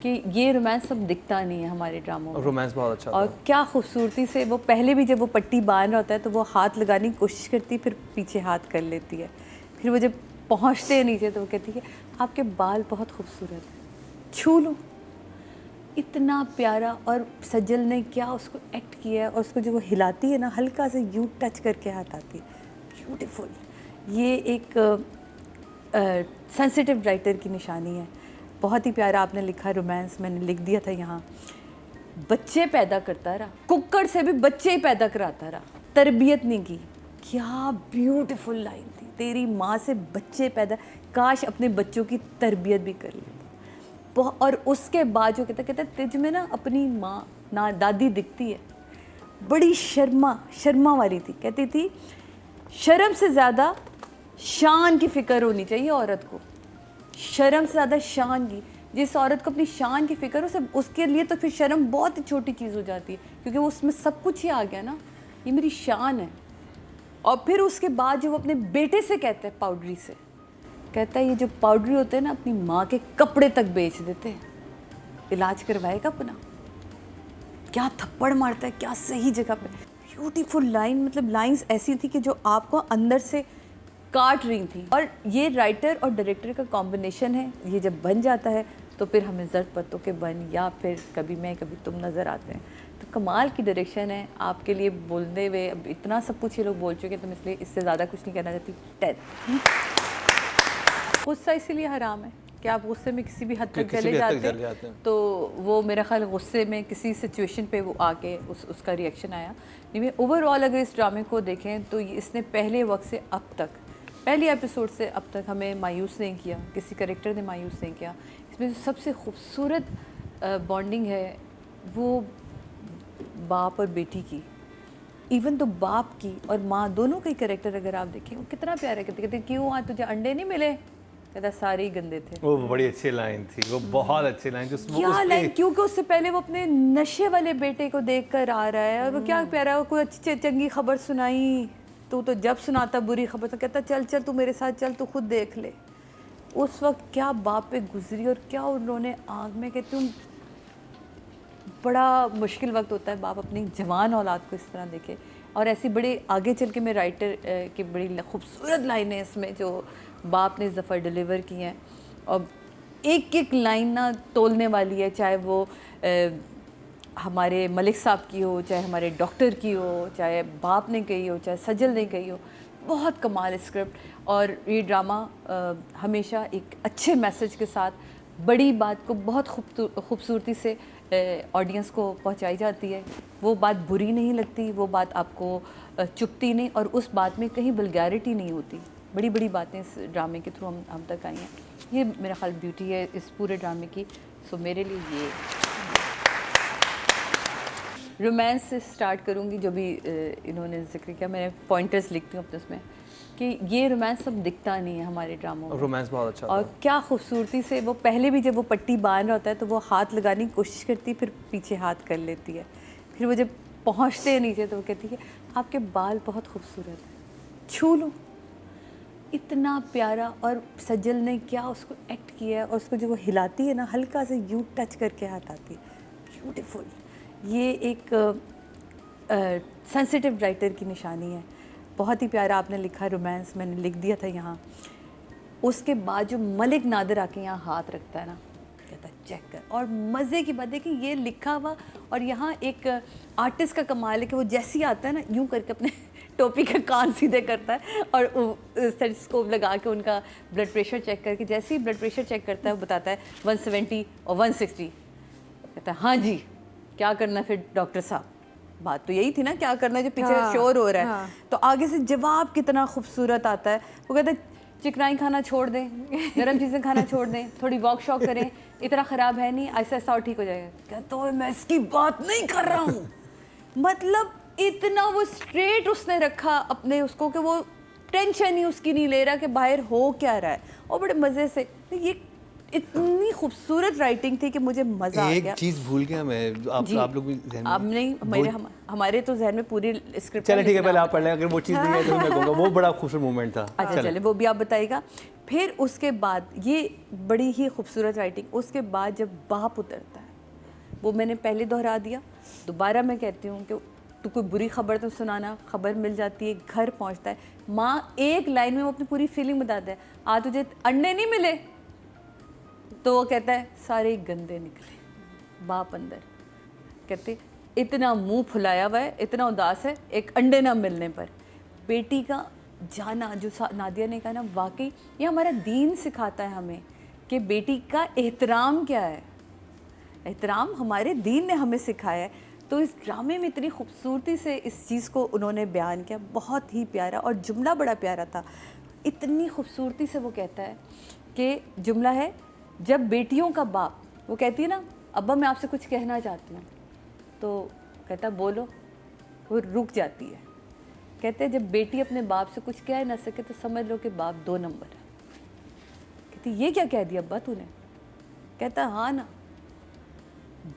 कि ये रोमांस सब दिखता नहीं है हमारे ड्रामों में। रोमांस बहुत अच्छा और था। क्या खूबसूरती से वो पहले भी जब वो पट्टी बांध रहा होता है तो वो हाथ लगाने की कोशिश करती है, फिर पीछे हाथ कर लेती है। फिर वो जब पहुंचते हैं नीचे तो वो कहती है आपके बाल बहुत खूबसूरत हैं, छू लो। इतना प्यारा। और सज्जल ने क्या उसको एक्ट किया है, और उसको जो वो हिलाती है ना, हल्का से यूँ टच करके हाथ आती है, ब्यूटीफुल। ये एक सेंसिटिव राइटर की निशानी है। बहुत ही प्यारा आपने लिखा रोमांस, मैंने लिख दिया था यहाँ। बच्चे पैदा करता रहा, कुक्कड़ से भी बच्चे ही पैदा कराता रहा, तरबियत नहीं की। क्या ब्यूटीफुल लाइन थी, तेरी माँ से बच्चे पैदा, काश अपने बच्चों की तरबियत भी कर लेता। और उसके बाद जो कहता तुझ में ना अपनी माँ ना दादी दिखती है, बड़ी शर्मा वाली थी। कहती थी शर्म से ज़्यादा शान की फ़िक्र होनी चाहिए औरत को, शर्म से ज़्यादा शान की। जिस औरत को अपनी शान की फ़िक्र हो, सब उसके लिए तो फिर शर्म बहुत ही छोटी चीज़ हो जाती है, क्योंकि वो उसमें सब कुछ ही आ गया ना, ये मेरी शान है। और फिर उसके बाद जो वो अपने बेटे से कहता है, पाउडरी से कहता है ये जो पाउडरी होते हैं ना, अपनी माँ के कपड़े तक बेच देते हैं, इलाज करवाएगा अपना। क्या थप्पड़ मारता है, क्या सही जगह पे। ब्यूटीफुल लाइन, मतलब लाइंस ऐसी थी कि जो आपको अंदर से काट रही थी। और ये राइटर और डायरेक्टर का कॉम्बिनेशन है, ये जब बन जाता है तो फिर हमें ज़र्द पत्तों के बन या फिर कभी मैं कभी तुम नज़र आते हैं। तो कमाल की डायरेक्शन है। आपके लिए बोलते हुए अब इतना सब कुछ ये लोग बोल चुके हैं, तो मैं इसलिए इससे ज़्यादा कुछ नहीं कहना चाहती। 10। गुस्सा इसीलिए हराम है कि आप गुस्से में किसी भी हद तक चले जाते हैं, तो वो मेरा ख्याल गुस्से में किसी सिचुएशन पे वो आके उसका रिएक्शन आया। नहीं, ओवरऑल अगर इस ड्रामे को देखें तो इसने पहले वक्त से अब तक, पहले एपिसोड से अब तक हमें मायूस नहीं किया, किसी कैरेक्टर ने मायूस नहीं किया। इसमें जो सबसे खूबसूरत बॉन्डिंग है वो बाप और बेटी की। इवन तो बाप की और माँ दोनों का ही कैरेक्टर अगर आप देखें, वो कितना प्यारा। कहते क्यों आज तुझे अंडे नहीं मिले, कहता सारे ही गंदे थे। वो बड़ी अच्छी लाइन थी, वो बहुत अच्छी लाइन थी। क्या लाइन, क्योंकि उससे पहले वो अपने नशे वाले बेटे को देख कर आ रहा है, और वो क्या प्यारा, वो कोई अच्छी चंगी खबर सुनाई, तू तो जब सुनाता बुरी खबर तो कहता चल चल तू मेरे साथ चल, तू खुद देख ले। उस वक्त क्या बाप पे गुजरी, और क्या उन्होंने आग में, कहते उन बड़ा मुश्किल वक्त होता है बाप अपनी जवान औलाद को इस तरह देखे। और ऐसी बड़ी आगे चल के मैं राइटर की बड़ी खूबसूरत लाइनें इसमें जो बाप ने ज़फ़र डिलीवर की हैं, और एक एक लाइन ना तोलने वाली है, चाहे वो हमारे मलिक साहब की हो, चाहे हमारे डॉक्टर की हो, चाहे बाप ने कही हो, चाहे सजल ने कही हो। बहुत कमाल स्क्रिप्ट। और ये ड्रामा हमेशा एक अच्छे मैसेज के साथ बड़ी बात को बहुत खूबसूरती से ऑडियंस को पहुंचाई जाती है। वो बात बुरी नहीं लगती, वो बात आपको चुभती नहीं, और उस बात में कहीं वल्गैरिटी नहीं होती। बड़ी बड़ी बातें इस ड्रामे के थ्रू हम तक आई हैं। ये मेरा ख्याल ब्यूटी है इस पूरे ड्रामे की। सो मेरे लिए ये रोमांस से स्टार्ट करूँगी, जो भी इन्होंने जिक्र किया। मैंने पॉइंटर्स लिखती हूँ अपने उसमें कि ये रोमांस सब दिखता नहीं है हमारे ड्रामों में। रोमांस बहुत अच्छा और था। क्या खूबसूरती से वो पहले भी जब वो पट्टी बांध रहा होता है तो वो हाथ लगाने की कोशिश करती है, फिर पीछे हाथ कर लेती है। फिर वो जब पहुंचते हैं नीचे तो वो कहती है आपके बाल बहुत खूबसूरत हैं, छू लो। इतना प्यारा। और सज्जल ने क्या उसको एक्ट किया है, और उसको जो वो हिलाती है ना, हल्का से यूँ टच करके हाथ आती है, ब्यूटीफुल। ये एक सेंसिटिव राइटर की निशानी है। बहुत ही प्यारा आपने लिखा रोमांस, मैंने लिख दिया था यहाँ। उसके बाद जो मलिक नादिर आके यहाँ हाथ रखता है ना, कहता है चेक कर। और मज़े की बात है कि ये लिखा हुआ, और यहाँ एक आर्टिस्ट का कमाल है कि वो जैसे ही आता है ना, यूँ करके अपने टोपी का कान सीधे करता है, और स्टेथोस्कोप लगा के उनका ब्लड प्रेशर चेक करके, जैसे ही ब्लड प्रेशर चेक करता है वो बताता है 170 और 160। कहता है हाँ जी, क्या करना फिर डॉक्टर साहब। बात तो यही थी ना, क्या करना है, जो पीछे शोर हो रहा है। हाँ। तो आगे से जवाब कितना खूबसूरत आता है। वो कहता है चिकनाई खाना छोड़ दें, गर्म चीज़ें खाना छोड़ दें, थोड़ी वॉक शॉक करें, इतना ख़राब है नहीं, ऐसा ऐसा और ठीक हो जाएगा। कहता तो मैं इसकी बात नहीं कर रहा हूँ। मतलब इतना वो स्ट्रेट उसने रखा अपने उसको कि वो टेंशन ही उसकी नहीं ले रहा कि बाहर हो क्या रहा है, और बड़े मज़े से। ये इतनी खूबसूरत राइटिंग थी कि मुझे मज़ा आ गया। एक चीज़ भूल गया मैं, आप लोग भी ज़हन में, अब नहीं, हमारे तो जहन में पूरी स्क्रिप्ट। चले ठीक है, पहले आप पढ़ लें, अगर वो चीज़ नहीं है तो मैं कहूँगा वो बड़ा खूबसूरत मोमेंट था। अच्छा चले वो भी आप बताइएगा फिर उसके बाद ये बड़ी ही खूबसूरत राइटिंग, उसके बाद जब बाप उतरता है, वो मैंने पहले दोहरा दिया, दोबारा मैं कहती हूँ कि तू कोई बुरी खबर तो सुनाना, खबर मिल जाती है, घर पहुँचता है, माँ एक लाइन में वो अपनी पूरी फीलिंग बताता है, आज तुझे अंडे नहीं मिले, तो वो कहता है सारे गंदे निकले। बाप अंदर कहते इतना मुंह फुलाया हुआ है, इतना उदास है एक अंडे ना मिलने पर। बेटी का जाना, जो नादिया ने कहा ना, वाकई ये हमारा दीन सिखाता है हमें कि बेटी का एहतराम क्या है, एहतराम हमारे दीन ने हमें सिखाया है। तो इस ड्रामे में इतनी खूबसूरती से इस चीज़ को उन्होंने बयान किया, बहुत ही प्यारा, और जुमला बड़ा प्यारा था। इतनी खूबसूरती से वो कहता है कि जुमला है, जब बेटियों का बाप, वो कहती है ना अब्बा मैं आपसे कुछ कहना चाहती हूँ, तो कहता बोलो, वो रुक जाती है। कहते हैं जब बेटी अपने बाप से कुछ कह ना सके तो समझ लो कि बाप 2 नंबर है। कहती ये क्या कह दिया अब्बा तूने? कहता हाँ ना,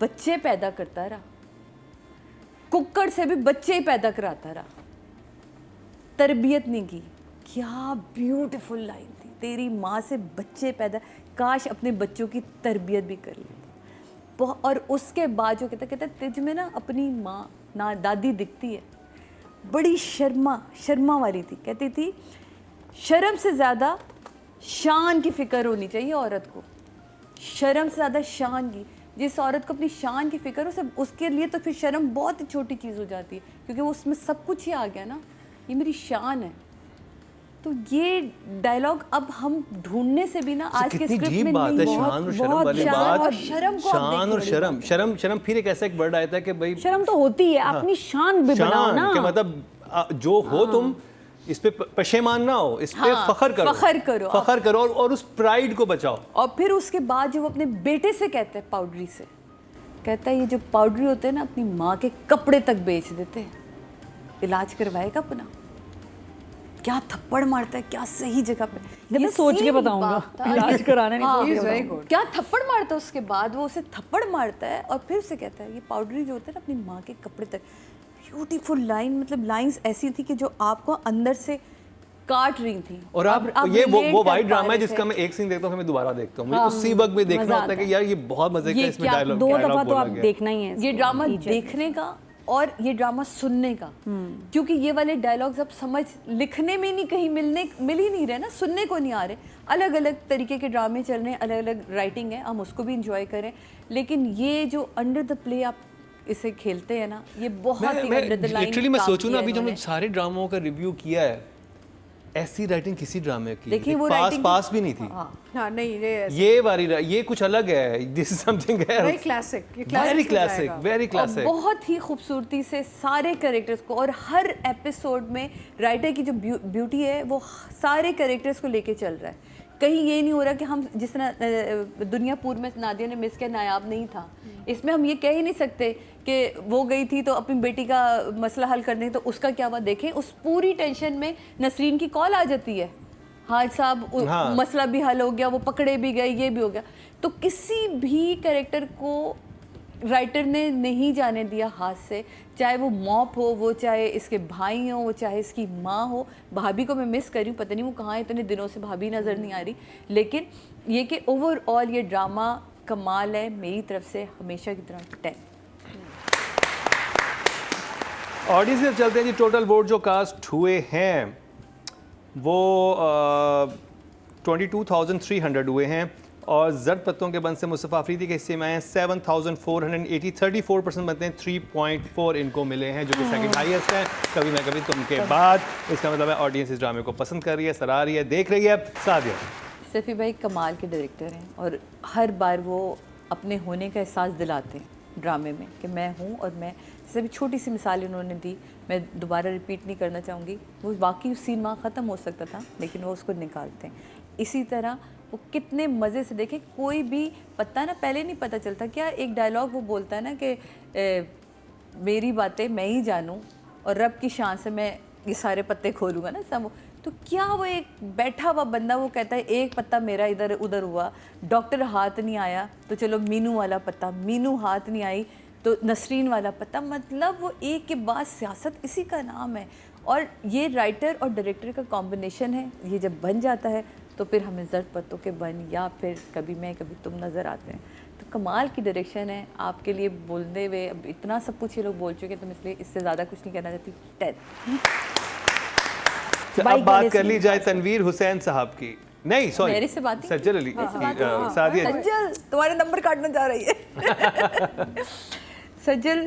बच्चे पैदा करता रहा, कुक्कड़ से भी बच्चे ही पैदा कराता रहा, तरबियत नहीं की। क्या ब्यूटीफुल लाइन थी, तेरी माँ से बच्चे पैदा, काश अपने बच्चों की तरबियत भी कर लेता। और उसके बाद जो कहता तुझ में ना अपनी माँ ना दादी दिखती है, बड़ी शर्मा वाली थी। कहती थी शर्म से ज़्यादा शान की फ़िक्र होनी चाहिए औरत को, शर्म से ज़्यादा शान की। जिस औरत को अपनी शान की फ़िक्र हो, सब उसके लिए तो फिर शर्म बहुत ही छोटी चीज़ हो जाती है, क्योंकि वो उसमें सब कुछ ही आ गया ना, ये मेरी शान है। तो ये डायलॉग अब हम ढूंढने से भी ना आज के स्क्रिप्ट में बात है, नहीं, शान और शर्म वाली बात, शर्म को शान और शर्म फिर एक ऐसा एक वर्ड आया था कि भाई शर्म तो होती है, अपनी शान भी बनाओ ना, कि मतलब जो हो तुम इस पे पशेमान ना हो, इस पे फखर करो और उस प्राइड को बचाओ। और फिर उसके बाद जो वो अपने बेटे से कहते हैं, पाउडरी से कहता है ये जो पाउडरी होते हैं ना, अपनी माँ के कपड़े तक बेच देते हैं, इलाज करवाएगा अपना। क्या थप्पड़ मारता है, क्या सही जगह पे, ये सोच के बताऊंगा, इलाज कराने नहीं सोच के। क्या थप्पड़ मारता है, उसके बाद वो उसे थप्पड़ मारता है और फिर उसे कहता है ये पाउडरी जो होता है ना, अपनी माँ के कपड़े तक। ब्यूटीफुल लाइन, मतलब लाइंस ऐसी थी कि जो आपको अंदर से काट रही थी। और आप ये वो वाइड ड्रामा है जिसका मैं एक सीन देखता हूँ, मैं दोबारा देखता हूँ, मुझे उसी वक्त भी देखना होता है कि यार ये बहुत मजे का इसमें डायलॉग 2 दफा तो आप देखना ही है ये ड्रामा देखने का और ये ड्रामा सुनने का, क्योंकि ये वाले डायलॉग्स अब समझ लिखने में नहीं कहीं मिल ही नहीं रहे ना, सुनने को नहीं आ रहे। अलग अलग तरीके के ड्रामे चल रहे हैं, अलग अलग राइटिंग है, हम उसको भी इंजॉय करें, लेकिन ये जो अंडर द प्ले आप इसे खेलते हैं ना, ये बहुत ही अंडर द लाइन। लिटरली मैं सोचूं ना, अभी जब हमने सारे ड्रामों का रिव्यू किया है, ऐसी राइटिंग किसी ड्रामे की देखिए वो पास भी नहीं थी। हाँ नहीं, ये वाली ये कुछ अलग है, this is something very classic, very classic. बहुत ही खूबसूरती से सारे कैरेक्टर्स को, और हर एपिसोड में राइटर की जो ब्यूटी है वो सारे कैरेक्टर्स को लेके चल रहा है। कहीं ये नहीं हो रहा कि हम जिस तरह दुनियापुर में नादिया ने मिस किया, नायाब नहीं था, इसमें हम ये कह ही नहीं सकते कि वो गई थी तो अपनी बेटी का मसला हल करने, तो उसका क्या हुआ देखें। उस पूरी टेंशन में नसरीन की कॉल आ जाती है, हाँ साहब मसला भी हल हो गया, वो पकड़े भी गए, ये भी हो गया। तो किसी भी कैरेक्टर को राइटर ने नहीं जाने दिया हाथ से, चाहे वो मॉप हो, वो चाहे इसके भाई हो, वो चाहे इसकी माँ हो। भाभी को मैं मिस कर रही हूँ, पता नहीं वो कहाँ है, इतने दिनों से भाभी नज़र नहीं आ रही, लेकिन ये कि ओवरऑल ये ड्रामा कमाल है। मेरी तरफ से हमेशा की तरह 10। ऑडियंस से चलते हैं जी। टोटल वोट जो कास्ट हुए हैं वो 22,300 हुए हैं, और जर्द पत्तों के बंद से मुस्तफ़ा अफरीदी के हिस्से में आए हैं 7,480, 34% बनते हैं, 3.4 इनको मिले हैं, जो कि सेकंड हाईएस्ट है कभी ना कभी तुम के बाद। इसका मतलब है ऑडियंस इस ड्रामे को पसंद कर रही है, सराह रही है, देख रही है। सादिया, सफ़ी भाई कमाल के डायरेक्टर हैं और हर बार वो अपने होने का एहसास दिलाते हैं ड्रामे में कि मैं हूँ, और मैं जैसे भी छोटी सी मिसाल उन्होंने दी, मैं दोबारा रिपीट नहीं करना चाहूँगी। वो वाकई सीन वहाँ ख़त्म हो सकता था, लेकिन वो उसको निकालते हैं। इसी तरह वो कितने मज़े से देखे, कोई भी पता ना, पहले नहीं पता चलता क्या। एक डायलॉग वो बोलता है ना कि मेरी बातें मैं ही जानूँ और रब की शान से मैं ये सारे पत्ते खोलूँगा ना सब। तो क्या वो एक बैठा हुआ बंदा वो कहता है एक पत्ता मेरा इधर उधर हुआ, डॉक्टर हाथ नहीं आया तो चलो मीनू वाला पत्ता, मीनू हाथ नहीं आई तो नसरीन वाला पत्ता। मतलब वो एक के बाद सियासत, इसी का नाम है। और ये राइटर और डायरेक्टर का कॉम्बिनेशन है, ये जब बन जाता है तो फिर हमें जर्द पत्तों के बन या फिर कभी मैं कभी तुम नज़र आते हैं। तो कमाल की डायरेक्शन है। आपके लिए बोलते हुए अब इतना सब कुछ ये लोग बोल चुके हैं, तो मैं इसलिए इससे ज़्यादा कुछ नहीं कहना चाहती। 10। अब बात कर ली जाए तनवीर हुसैन साहब की, नहीं सॉरी मेरे से बात ही सज्जल अली सादिया जी। सज्जल तुम्हारे नंबर काटना जा रही है। सज्जल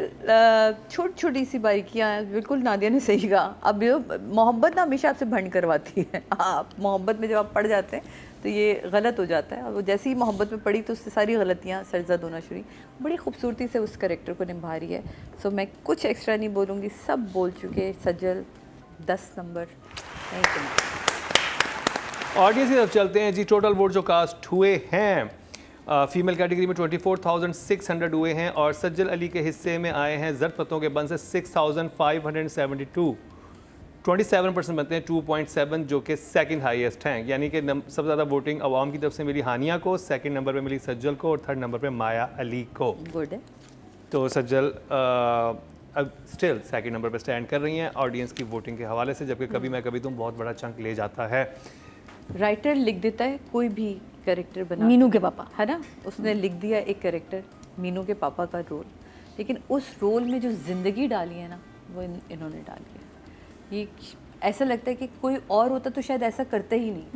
छोटी छोटी सी बारीकियाँ, बिल्कुल नादिया ने सही कहा। अब ये मोहब्बत ना हमेशा आपसे भंड करवाती है। आप मोहब्बत में जब आप पड़ जाते हैं तो ये गलत हो जाता है, और वो जैसे ही मोहब्बत में पड़ी तो उससे सारी गलतियाँ सरजद होना शुरू। बड़ी खूबसूरती से उस कैरेक्टर को निभा रही है। सो मैं कुछ एक्स्ट्रा नहीं बोलूँगी, सब बोल चुके। सज्जल 10 नंबर। Thank you. ऑडियंस की तरफ चलते हैं जी। टोटल वोट जो कास्ट हुए हैं फीमेल कैटेगरी में 24,600 हुए हैं, और सज्जल अली के हिस्से में आए हैं जर्द पत्तों के बन से 6,572, 27% बनते हैं 2.7, जो कि सेकंड हाईएस्ट हैं। यानी कि सबसे ज़्यादा वोटिंग अवाम की तरफ से मिली हानिया को, सेकंड नंबर पे मिली सज्जल को, और थर्ड नंबर पे माया अली को। गुड है। तो सज्जल अब स्टिल सेकंड नंबर पे स्टैंड कर रही हैं ऑडियंस की वोटिंग के हवाले से, जबकि कभी मैं कभी तुम बहुत बड़ा चंक ले जाता है। राइटर लिख देता है कोई भी कैरेक्टर बना, मीनू के पापा है ना, उसने लिख दिया एक कैरेक्टर मीनू के पापा का रोल, लेकिन उस रोल में जो ज़िंदगी डाली है ना वो इन्होंने डाली है। ये ऐसा लगता है कि कोई और होता तो शायद ऐसा करता ही नहीं।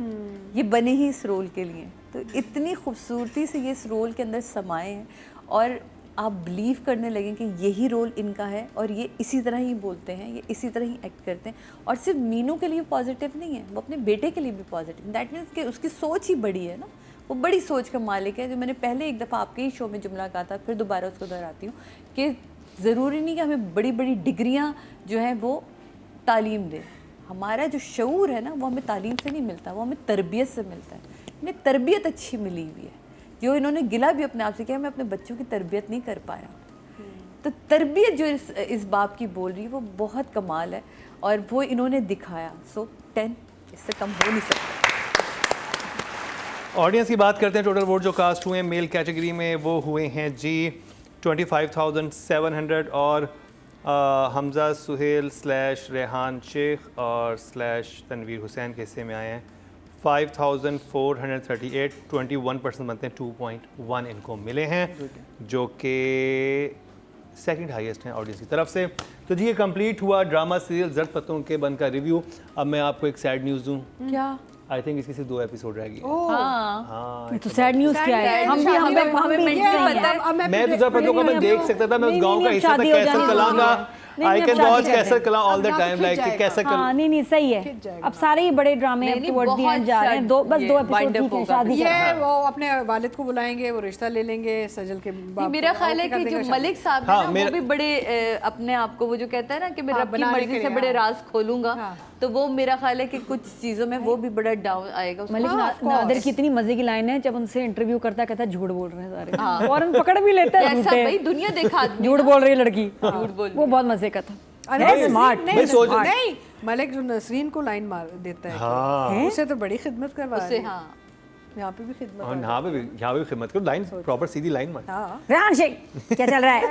ये बने ही इस रोल के लिए, तो इतनी खूबसूरती से ये इस रोल के अंदर समाये हैं, और आप बिलीव करने लगें कि यही रोल इनका है, और ये इसी तरह ही बोलते हैं, ये इसी तरह ही एक्ट करते हैं। और सिर्फ मीनू के लिए पॉजिटिव नहीं है, वो अपने बेटे के लिए भी पॉजिटिव। दैट मीन्स कि उसकी सोच ही बड़ी है ना, वो बड़ी सोच का मालिक है। जो मैंने पहले एक दफ़ा आपके ही शो में जुमला कहा था, फिर दोबारा उसको दोहराती हूँ कि ज़रूरी नहीं कि हमें बड़ी बड़ी डिग्रियाँ जो हैं वो तालीम दे। हमारा जो शऊर है ना वो हमें तालीम से नहीं मिलता, वो हमें तरबियत से मिलता है। इन्हें तरबियत अच्छी मिली हुई है, जो इन्होंने गिला भी अपने आप से किया, मैं अपने बच्चों की तरबियत नहीं कर पाया। तो तरबियत जो इस बाप की बोल रही है वो बहुत कमाल है, और वो इन्होंने दिखाया। सो 10, इससे कम हो नहीं सकता। ऑडियंस की बात करते हैं। टोटल वोट जो कास्ट हुए हैं मेल कैटेगरी में वो हुए हैं जी 25,700, और हमज़ा सुहेल / रेहान शेख और / तनवीर हुसैन के हिस्से में आए हैं 5,438, 21% बनते हैं 2.1 इनको मिले हैं, जो कि सेकंड हाईएस्ट हैं ऑडियंस की तरफ से। तो जी ये कंप्लीट हुआ ड्रामा सीरियल जर्द पत्तों के बन का रिव्यू। अब मैं आपको एक सैड न्यूज़ दूँ। क्या? आई थिंक इसकी सिर्फ 2 एपिसोड रह गई। हाँ, तो सैड न्यूज़ क्या है? हम भी मैं तो जर्द पत्तों को मैं देख सकता था, मैं उस गांव का हिस्सा था, कैसर कलां का। I can watch Kaiser Kalan all the time, like Kaiser Kalan. हाँ, नहीं सही है। अब सारे ही बड़े ड्रामे टुवर्ड्स द एंड जा रहे हैं। बस 2 एपिसोड ठीक है, शादी ये वो अपने वालिद को बुलाएंगे, वो रिश्ता ले लेंगे सजल के बाप। मेरा ख्याल है कि जो मलिक साहब है ना वो भी बड़े अपने आप को वो जो कहता है ना कि मैं रब की मर्जी से बड़े राज खोलूंगा, तो वो मेरा ख्याल है कि कुछ चीज़ों में वो भी बड़ा डाउन आएगा। मलिक नादिर की इतनी मजे की लाइन है, जब उनसे इंटरव्यू करता है कहता है झूठ बोल रहे हैं सारे, फौरन पकड़ भी लेता है। ऐसा भाई दुनिया देखा, झूठ बोल रही है लड़की, झूठ बोल, वो बहुत मजे का था। स्मार्ट नहीं, मलिक जो नसरीन को लाइन मार देता है, उसे तो बड़ी खिदमत करवा रही है। हाँ, यहाँ पे भी खिदमत, और यहाँ पे भी खिदमत करो, लाइन प्रॉपर सीधी लाइन मार। रेहान शेख क्या चल रहा है?